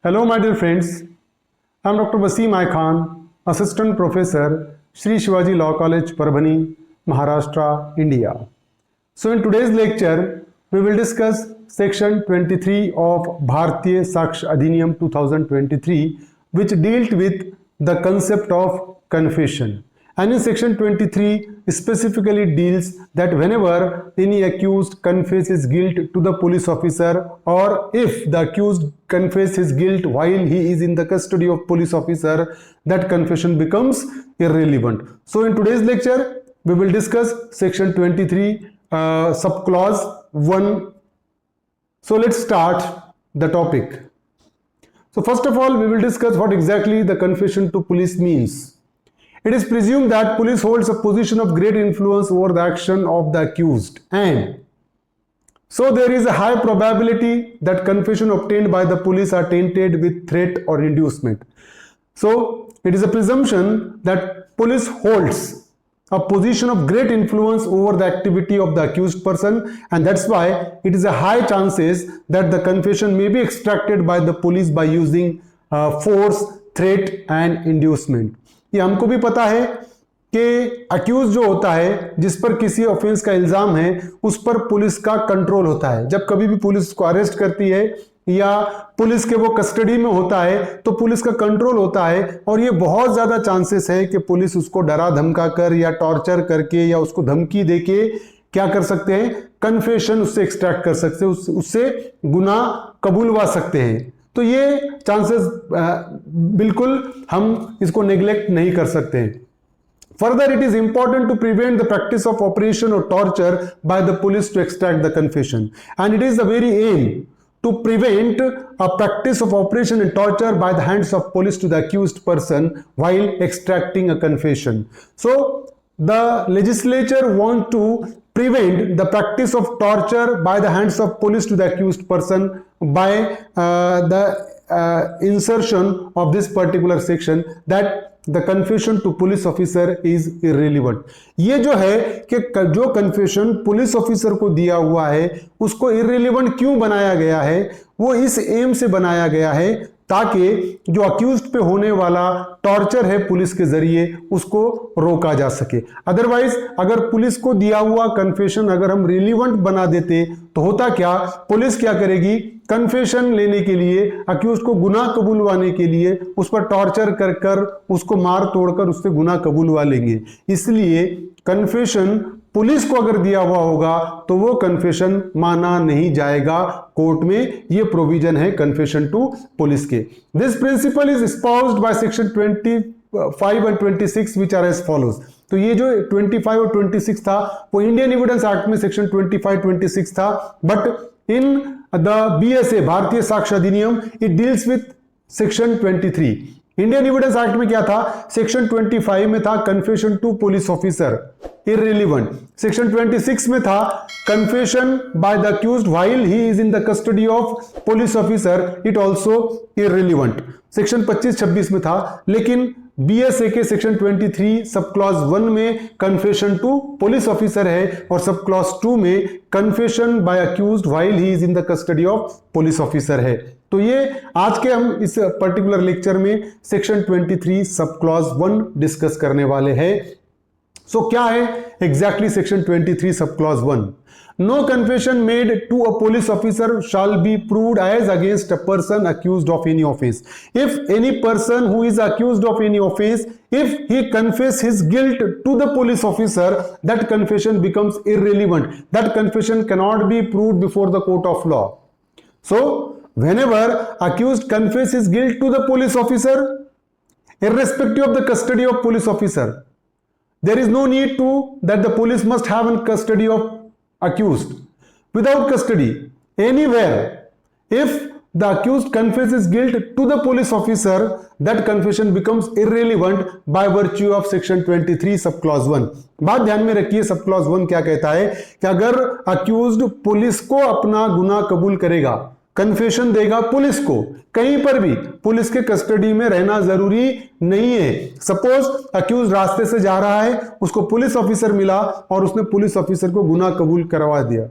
Hello, my dear friends. I'm Dr. Wasim I Khan, Assistant Professor, Sri Shivaji Law College, Parbhani, Maharashtra, India. So, in today's lecture, we will discuss Section 23 of Bharatiya Saksh Adhiniyam 2023, which dealt with the concept of confession. And in Section 23 specifically deals that whenever any accused confesses guilt to the police officer, or if the accused confesses his guilt while he is in the custody of police officer, that confession becomes irrelevant. So in today's lecture, we will discuss Section 23 subclause 1. So let's start the topic. So first of all, we will discuss what exactly the confession to police means. It is presumed that police holds a position of great influence over the action of the accused, and so there is a high probability that confession obtained by the police are tainted with threat or inducement. So it is a presumption that police holds a position of great influence over the activity of the accused person, and that's why it is a high chances that the confession may be extracted by the police by using force, threat and inducement. ये हमको भी पता है कि accused जो होता है, जिस पर किसी ऑफेंस का इल्जाम है, उस पर पुलिस का कंट्रोल होता है. जब कभी भी पुलिस उसको अरेस्ट करती है या पुलिस के वो कस्टडी में होता है तो पुलिस का कंट्रोल होता है, और ये बहुत ज्यादा चांसेस है कि पुलिस उसको डरा धमका कर या टॉर्चर करके या उसको धमकी देके क्या कर सकते हैं, कन्फेशन उससे एक्सट्रैक्ट कर सकते हैं, उससे गुनाह कबूलवा सकते हैं. तो ये चांसेस बिल्कुल हम इसको नेग्लेक्ट नहीं कर सकते हैं. Further, it is important to prevent the practice of operation or torture by the police to extract the confession, and it is the very aim to prevent a practice of operation and torture by the hands of police to the accused person while extracting a confession. So the legislature want to prevent the practice of torture by the hands of police to the accused person by the insertion of this particular section, that the confession to police officer is irrelevant. ये जो है कि जो confession police officer को दिया हुआ है उसको irrelevant क्यों बनाया गया है, वो इस एम से बनाया गया है ताकि जो अक्यूज्ड पे होने वाला टॉर्चर है पुलिस के जरिए उसको रोका जा सके. अदरवाइज अगर पुलिस को दिया हुआ कन्फेशन अगर हम रिलीवेंट बना देते तो होता क्या, पुलिस क्या करेगी, कन्फेशन लेने के लिए, अक्यूज को गुनाह कबूलवाने के लिए उस पर टॉर्चर कर कर उसको मार तोड़कर उससे गुनाह कबूलवा लेंगे. इसलिए कन्फेशन पुलिस को अगर दिया हुआ होगा तो वो कन्फेशन माना नहीं जाएगा कोर्ट में. ये प्रोविजन है कन्फेशन टू पुलिस के. This principle is espoused by section 25 and 26 which are as follows. तो ये जो 25 और 26 था वो इंडियन एविडेंस एक्ट में सेक्शन 25-26 था, but in the BSA Bharatiya Sakshya Adhiniyam it deals with section 23. Indian evidence act में क्या था, सेक्शन 25 में था confession to police officer irrelevant. Section 26 में था confession by the accused while he is in the custody of police officer, it also irrelevant. Section 25-26 में था, लेकिन BSA के सेक्शन 23 सब क्लॉज 1 में कन्फेशन टू पुलिस ऑफिसर है और सब क्लॉज 2 में confession by accused while he is in the custody of police officer है. तो ये आज के हम इस पर्टिकुलर लेक्चर में सेक्शन 23 सब क्लॉज 1 डिस्कस करने वाले हैं. सो क्या है exactly section 23 sub clause 1? No confession made to a police officer shall be proved as against a person accused of any offense. If any person who is accused of any offense, if he confess his guilt to the police officer, that confession becomes irrelevant. That confession cannot be proved before the court of law. So, whenever accused confess his guilt to the police officer, irrespective of the custody of police officer, there is no need to that the police must have in custody of accused. Without custody, anywhere, if the accused confesses guilt to the police officer, that confession becomes irrelevant by virtue of section 23 sub clause 1. बात ध्यान में रखिए, sub clause 1 क्या कहता है कि अगर accused police को अपना गुनाह कबूल करेगा, कन्फेशन देगा पुलिस को, कहीं पर भी पुलिस के कस्टडी में रहना जरूरी नहीं है. सपोज अक्यूज रास्ते से जा रहा है, उसको पुलिस ऑफिसर मिला और उसने पुलिस ऑफिसर को गुनाह कबूल करवा दिया,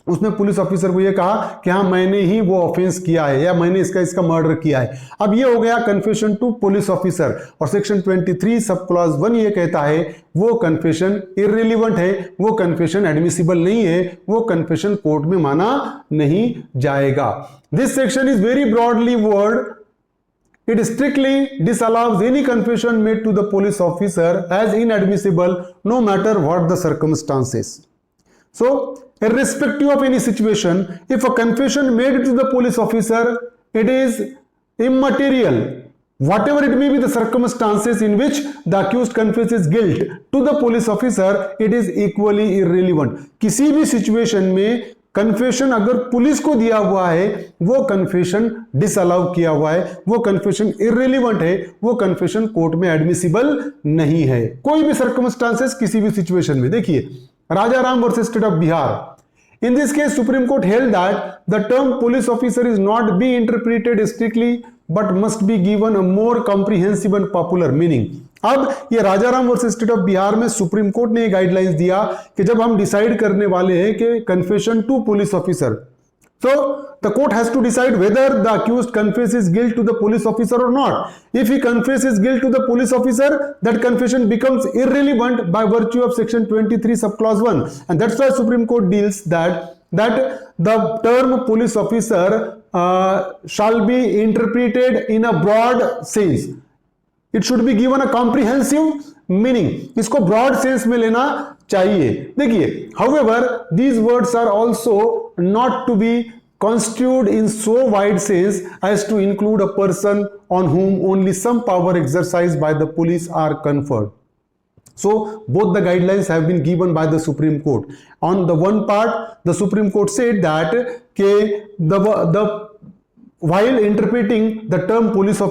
उसने पुलिस ऑफिसर को ये कहा कि हाँ मैंने ही वो ऑफेंस किया है या मैंने इसका मर्डर किया है। अब ये हो गया कन्फेशन टू पुलिस ऑफिसर। और सेक्शन 23 सब क्लॉज 1 ये कहता है वो कन्फेशन इररिलेवेंट है, वो कन्फेशन एडमिसिबल नहीं है, वो कन्फेशन कोर्ट में माना नहीं जाएगा। This section is very broadly word. It strictly disallows any confession made to the police officer as inadmissible no matter what the circumstances. So, irrespective of any situation, if a confession made to the police officer, it is immaterial. Whatever it may be the circumstances in which the accused confesses guilt to the police officer, it is equally irrelevant. किसी भी situation में confession अगर police को दिया हुआ है वो confession disallow किया हुआ है, वो कन्फेशन इररिलेवेंट है, वो कन्फेशन कोर्ट में एडमिसिबल नहीं है। कोई भी सर्कमस्टांसेस किसी भी सिचुएशन में। देखिए Raja Ram versus state of Bihar. In this case supreme court held that the term police officer is not be interpreted strictly but must be given a more comprehensive and popular meaning. अब ये Rajaram versus state of Bihar में supreme court ने guidelines दिया कि जब हम decide करने वाले हैं कि confession to police officer, so the court has to decide whether the accused confesses guilt to the police officer or not. If he confesses guilt to the police officer, that confession becomes irrelevant by virtue of section 23 subclause 1, and that's why Supreme Court deals that the term police officer shall be interpreted in a broad sense. It should be given a comprehensive meaning. इसको broad sense में लेना चाहिए। देखिए, however, these words are also not to be construed in so wide sense as to include a person on whom only some power exercised by the police are conferred. So both the guidelines have been given by the Supreme Court. On the one part, the Supreme Court said that while interpreting the term police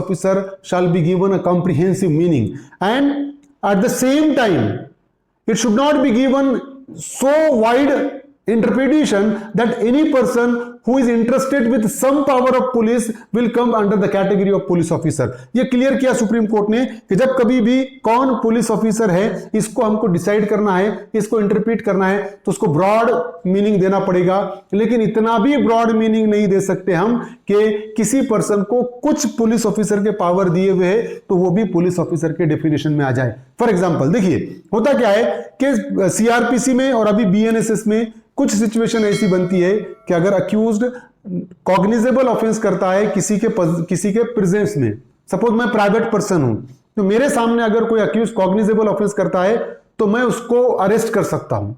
officer shall be given a comprehensive meaning, and at the same time it should not be given so wide interpretation that any person who is interested with some power of police will come under the category of police officer. ये clear किया supreme court ने कि जब कभी भी कौन police officer है इसको हमको डिसाइड करना है, इसको इंटरप्रेट करना है तो उसको ब्रॉड मीनिंग देना पड़ेगा, लेकिन इतना भी ब्रॉड मीनिंग नहीं दे सकते हम कि किसी पर्सन को कुछ पुलिस ऑफिसर के पावर दिए हुए है तो वो भी पुलिस ऑफिसर के डेफिनेशन में आ जाए। फॉर एग्जाम्पल देखिए होता क्या है कि सीआरपीसी में और अभी बीएनएसएस में कुछ सिचुएशन ऐसी बनती है कि अगर अक्यूज्ड कॉग्निजेबल ऑफेंस करता है किसी के प्रेजेंस में, सपोज मैं प्राइवेट पर्सन हूं तो मेरे सामने अगर कोई अक्यूज कॉग्निजेबल ऑफेंस करता है तो मैं उसको अरेस्ट कर सकता हूं।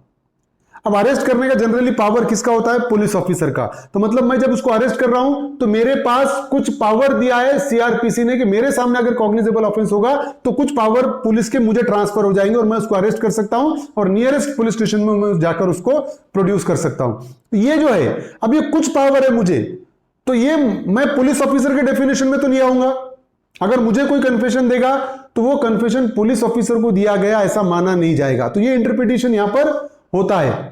अब अरेस्ट करने का जनरली पावर किसका होता है? पुलिस ऑफिसर का। तो मतलब मैं जब उसको अरेस्ट कर रहा हूं तो मेरे पास कुछ पावर दिया है सीआरपीसी ने कि मेरे सामने अगर कॉग्निजेबल ऑफेंस होगा तो कुछ पावर पुलिस के मुझे ट्रांसफर हो जाएंगे और मैं उसको अरेस्ट कर सकता हूं और नियरेस्ट पुलिस स्टेशन में मैं जाकर उसको प्रोड्यूस कर सकता हूं। तो ये जो है अब ये कुछ पावर है मुझे, तो ये मैं पुलिस ऑफिसर के डेफिनेशन में तो नहीं आऊंगा। अगर मुझे कोई कन्फेशन देगा तो वो कन्फेशन पुलिस ऑफिसर को दिया गया ऐसा माना नहीं जाएगा। तो ये इंटरप्रिटेशन यहां पर होता है।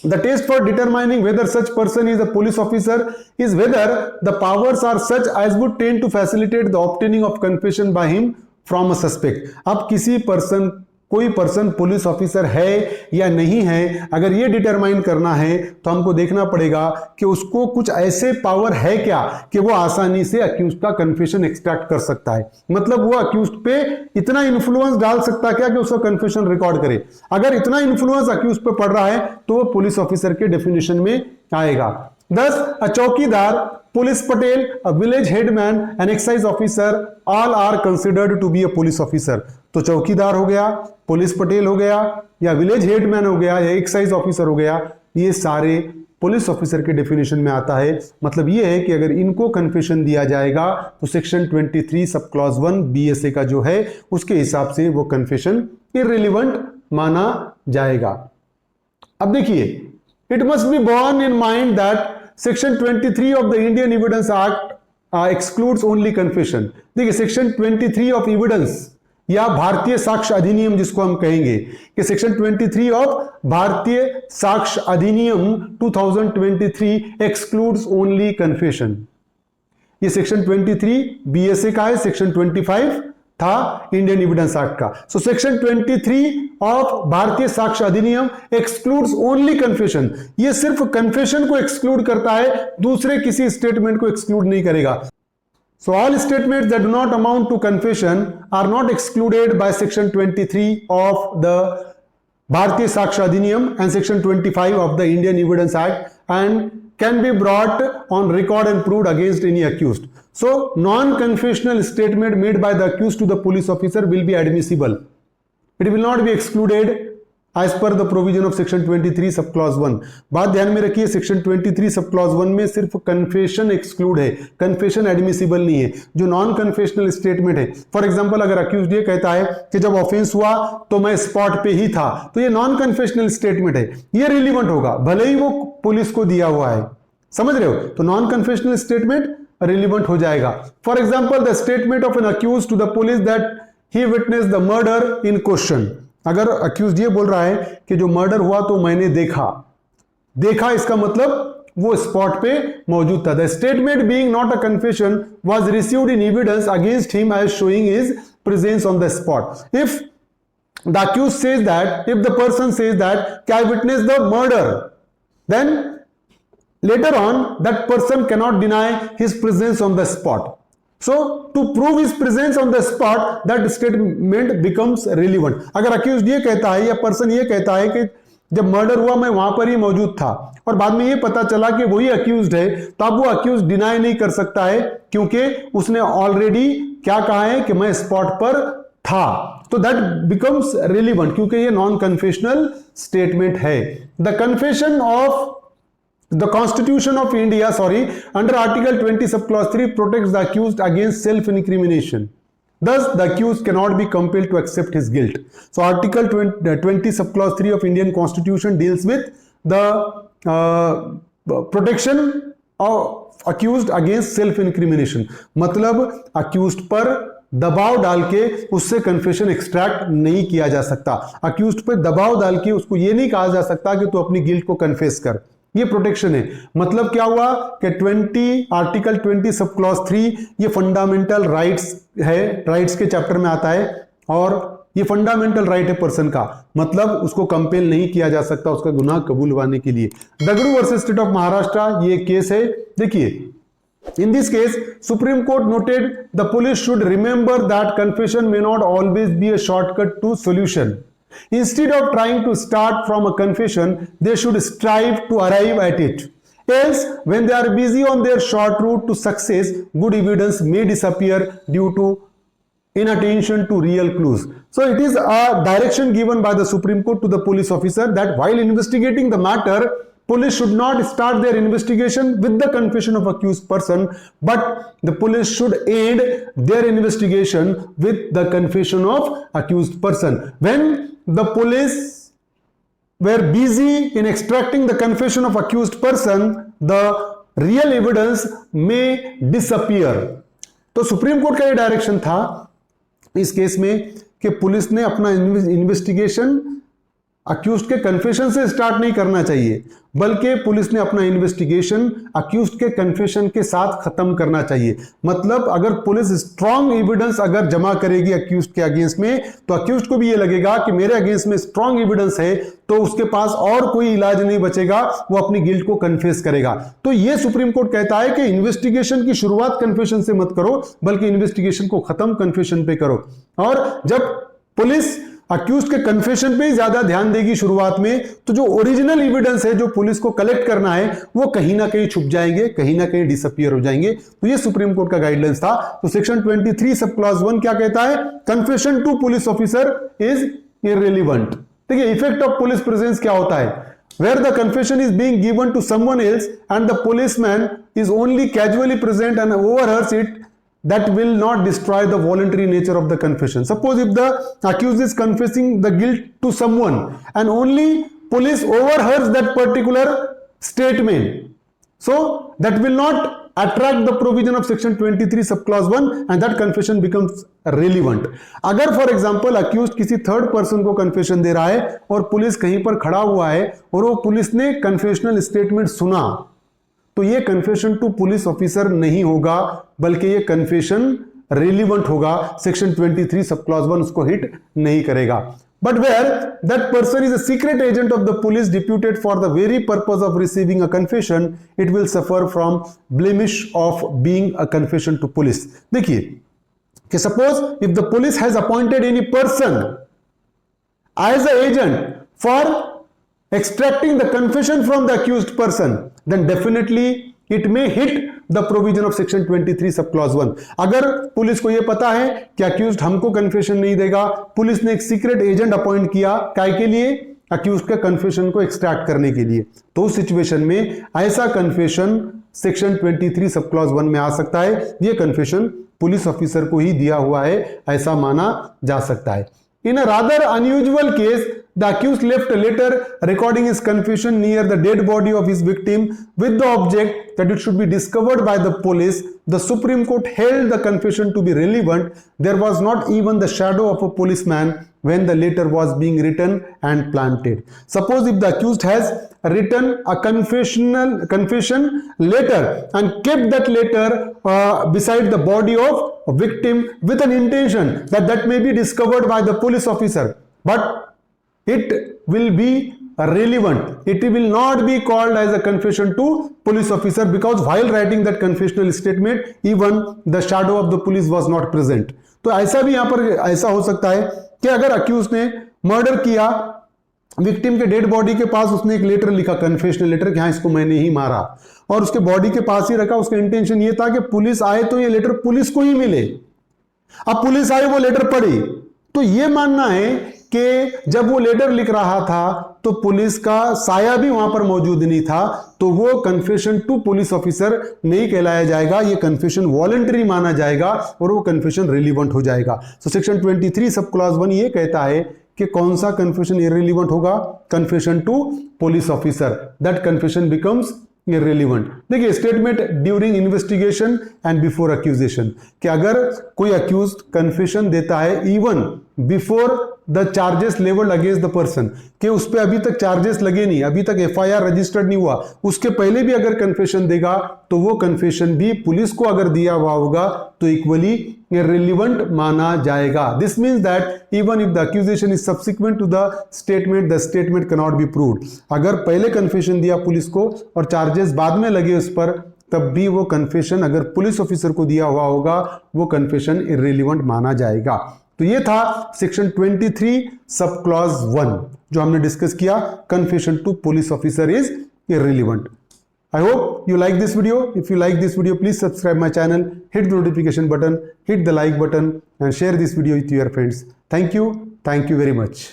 The test for determining whether such person is a police officer is whether the powers are such as would tend to facilitate the obtaining of confession by him from a suspect. अब कोई person police officer है या नहीं है, अगर ये determine करना है तो हमको देखना पड़ेगा कि उसको कुछ ऐसे पावर है क्या कि वो आसानी से अक्यूज्ड का कन्फेशन एक्सट्रैक्ट कर सकता है। मतलब वो अक्यूज्ड पे इतना इन्फ्लुएंस डाल सकता है क्या कि उसका कन्फेशन रिकॉर्ड करे। अगर इतना इन्फ्लुएंस अक्यूज्ड पे पड़ रहा है तो वो पुलिस ऑफिसर के डेफिनेशन में आएगा। Thus, a चौकीदार, police Patel, a village headman, an excise officer, all are considered to be a police officer. तो चौकीदार हो गया, पुलिस पटेल हो गया, या विलेज हेडमैन हो गया, या एक्साइज ऑफिसर हो गया, ये सारे पुलिस ऑफिसर के डेफिनेशन में आता है। मतलब ये है कि अगर इनको कन्फेशन दिया जाएगा तो सेक्शन 23 सब क्लॉज 1 बीएसए का जो है उसके हिसाब से वो कन्फेशन इररिलेवेंट माना जाएगा। अब देखिए, it must be borne in mind that section 23 of the Indian evidence act excludes only confession. देखिए, सेक्शन 23 ऑफ एविडेंस या भारतीय साक्ष्य अधिनियम जिसको हम कहेंगे कि सेक्शन 23 ऑफ भारतीय साक्ष्य अधिनियम 2023 एक्सक्लूड्स ओनली कन्फेशन। ये सेक्शन 23 बीएसए का है, सेक्शन 25 था इंडियन एविडेंस एक्ट का। सो सेक्शन 23 ऑफ भारतीय साक्ष्य अधिनियम एक्सक्लूड्स ओनली कन्फेशन। ये सिर्फ कन्फेशन को एक्सक्लूड करता है, दूसरे किसी स्टेटमेंट को एक्सक्लूड नहीं करेगा। So all statements that do not amount to confession are not excluded by section 23 of the Bharatiya Saksha Adhiniyam and section 25 of the Indian Evidence Act and can be brought on record and proved against any accused. So non-confessional statement made by the accused to the police officer will be admissible. It will not be excluded as per the provision of section 23 सब clause 1। बात ध्यान में रखिए, section 23 सब clause 1 में सिर्फ confession exclude है, confession admissible नहीं है। जो नॉन कन्फेशनल स्टेटमेंट है, फॉर एग्जांपल अगर अक्यूज्ड ये कहता है कि जब ऑफेंस हुआ तो मैं स्पॉट पे ही था, तो ये नॉन कन्फेशनल स्टेटमेंट है, ये रिलीवेंट होगा भले ही वो पुलिस को दिया हुआ है। समझ रहे हो? तो नॉन कन्फेशनल स्टेटमेंट रिलीवेंट हो जाएगा। For example the statement of an accused to the police that he witnessed the murder in question. अगर अक्यूज्ड ये बोल रहा है कि जो मर्डर हुआ तो मैंने देखा इसका मतलब वो स्पॉट पे मौजूद था। The statement being not a confession was received in evidence against him as showing his presence on the spot. If the accused says that, if the person says that I witnessed the murder, then later on that person cannot deny his presence on the spot. So to prove his presence on the spot, that statement becomes relevant. अगर accused ये कहता है या person ये कहता है कि जब मर्डर हुआ मैं वहां पर ही मौजूद था और बाद में ये पता चला कि वही अक्यूज्ड है, तो अब वो अक्यूज्ड डिनाई नहीं कर सकता है क्योंकि उसने ऑलरेडी क्या कहा है कि मैं स्पॉट पर था। तो दैट बिकम्स रिलीवेंट क्योंकि ये नॉन कन्फेशनल स्टेटमेंट है। The confession of The Constitution of India, under Article 20 subclause 3 protects the accused against self-incrimination. Thus, the accused cannot be compelled to accept his guilt. So, Article 20 subclause 3 of Indian Constitution deals with the protection of accused against self-incrimination. मतलब accused पर दबाव डाल के उससे confession extract नहीं किया जा सकता। अक्यूज्ड पर दबाव डाल के उसको ये नहीं कहा जा सकता कि तू अपनी गिल्ट को कन्फेस कर। ये प्रोटेक्शन है। मतलब क्या हुआ कि आर्टिकल 20 सब क्लॉज 3 ये फंडामेंटल राइट्स है, राइट्स के चैप्टर में आता है और ये फंडामेंटल राइट है पर्सन का, मतलब उसको कंपेल नहीं किया जा सकता उसका गुनाह कबूलवाने के लिए। Dagdu versus state of Maharashtra ये केस है। देखिए, in this case Supreme Court noted the police should remember that confession may not always be a shortcut to solution. Instead of trying to start from a confession, they should strive to arrive at it. Else, when they are busy on their short route to success, good evidence may disappear due to inattention to real clues. So it is a direction given by the Supreme Court to the police officer that while investigating the matter, police should not start their investigation with the confession of accused person, but the police should end their investigation with the confession of accused person. When the police were busy in extracting the confession of accused person, the real evidence may disappear. तो supreme court का ये direction था इस case में कि police ने अपना investigation accused के कन्फेशन से स्टार्ट नहीं करना चाहिए, बल्कि पुलिस ने अपना इन्वेस्टिगेशन अक्यूज्ड के कन्फेशन के साथ खत्म करना चाहिए। मतलब अगर पुलिस स्ट्रांग एविडेंस अगर जमा करेगी अक्यूज्ड के अगेंस्ट में, तो अक्यूज्ड को भी ये लगेगा कि मेरे अगेंस्ट में स्ट्रांग एविडेंस है, तो उसके पास और कोई इलाज नहीं बचेगा, वो अपनी गिल्ट को कन्फेस करेगा। तो ये सुप्रीम कोर्ट कहता है कि इन्वेस्टिगेशन की शुरुआत कन्फेशन से मत करो, बल्कि इन्वेस्टिगेशन को खत्म कन्फेशन पे करो। और जब पुलिस अक्यूज्ड के कन्फेशन पे ही ज्यादा ध्यान देगी शुरुआत में, तो जो ओरिजिनल एविडेंस है जो पुलिस को कलेक्ट करना है वो कहीं ना कहीं छुप जाएंगे, कहीं ना कहीं डिसअपियर हो जाएंगे। तो ये सुप्रीम कोर्ट का गाइडलाइंस था। तो सेक्शन 23 सब क्लॉज 1 क्या कहता है? Confession to police officer is irrelevant. देखिए, इफेक्ट ऑफ पुलिस प्रेजेंस क्या होता है? Where the confession is being given to someone else and the policeman is only casually present and overhears it, that will not destroy the voluntary nature of the confession. Suppose if the accused is confessing the guilt to someone and only police overhears that particular statement, so that will not attract the provision of section 23 subclause 1 and that confession becomes relevant. अगर for example accused किसी third person को confession दे रहा है और police कहीं पर खड़ा हुआ है और वो पुलिस ने confessional statement सुना, तो ये कन्फेशन टू पुलिस ऑफिसर नहीं होगा, बल्कि ये कन्फेशन रिलीवेंट होगा, सेक्शन 23 सब क्लॉज 1 उसको हिट नहीं करेगा. But where that person is a secret agent of the police deputed for the very purpose of receiving a confession, it will suffer from blemish of being a confession to police. देखिए कि suppose if the police has appointed any person as an agent for extracting the confession from the accused person, then definitely it may hit the provision of section 23 sub clause 1. अगर police को यह पता है कि accused हमको confession नहीं देगा, police ने एक सीक्रेट एजेंट अपॉइंट किया काय के लिए, अक्यूज्ड का कन्फेशन को एक्सट्रैक्ट करने के लिए, तो उस सिचुएशन में ऐसा कन्फेशन सेक्शन 23 सब क्लॉज 1 में आ सकता है. यह कन्फेशन पुलिस ऑफिसर को ही दिया हुआ है ऐसा माना जा सकता है. In a rather unusual case, the accused left a letter recording his confession near the dead body of his victim with the object that it should be discovered by the police. The Supreme Court held the confession to be relevant. There was not even the shadow of a policeman when the letter was being written and planted. Suppose if the accused has written a confession letter and kept that letter beside the body of a victim with an intention that that may be discovered by the police officer, but it will be relevant. It will not be called as a confession to police officer because while writing that confessional statement, even the shadow of the police was not present. तो ऐसा भी यहां पर ऐसा हो सकता है कि अगर अक्यूज ने मर्डर किया, विक्टिम के डेड बॉडी के पास उसने एक लेटर लिखा, कन्फेशनल लेटर, कि हाँ इसको मैंने ही मारा, और उसके बॉडी के पास ही रखा. उसका इंटेंशन ये था कि पुलिस आए तो ये लेटर पुलिस को ही मिले. अब पुलिस आई, वो लेटर पढ़ी, तो ये मानना है कि जब वो लेटर लिख रहा था तो पुलिस का साया भी वहां पर मौजूद नहीं था, तो वो कन्फेशन टू पुलिस ऑफिसर नहीं कहलाया जाएगा, ये कन्फेशन वॉलंटरी माना जाएगा और वो कन्फेशन रिलीवेंट हो जाएगा. सो सेक्शन 23 सब क्लॉज 1 ये कहता है कि कौन सा कन्फेशन इररिलेवेंट होगा, confession to police officer, that confession becomes irrelevant. देखिए statement during investigation and before accusation, कि अगर कोई अक्यूज्ड कन्फेशन देता है even before the charges levelled against the person, कि उस पर अभी तक चार्जेस लगे नहीं, अभी तक एफआईआर रजिस्टर्ड नहीं हुआ, उसके पहले भी अगर कन्फेशन देगा तो वो कन्फेशन भी पुलिस को अगर दिया हुआ होगा तो इक्वली irrelevant माना जाएगा. This means that even if the accusation is subsequent to the statement cannot be proved. अगर पहले कन्फेशन दिया पुलिस को और चार्जेस बाद में लगे उस पर, तब भी वो कन्फेशन अगर पुलिस ऑफिसर को दिया हुआ होगा वो कन्फेशन इररिलेवेंट माना जाएगा. तो ये था सेक्शन 23 सब क्लॉज 1 जो हमने डिस्कस किया, confession to police officer is irrelevant. I hope you like this video. If you like this video, please subscribe my channel, hit the notification button, hit the like button and share this video with your friends. Thank you very much.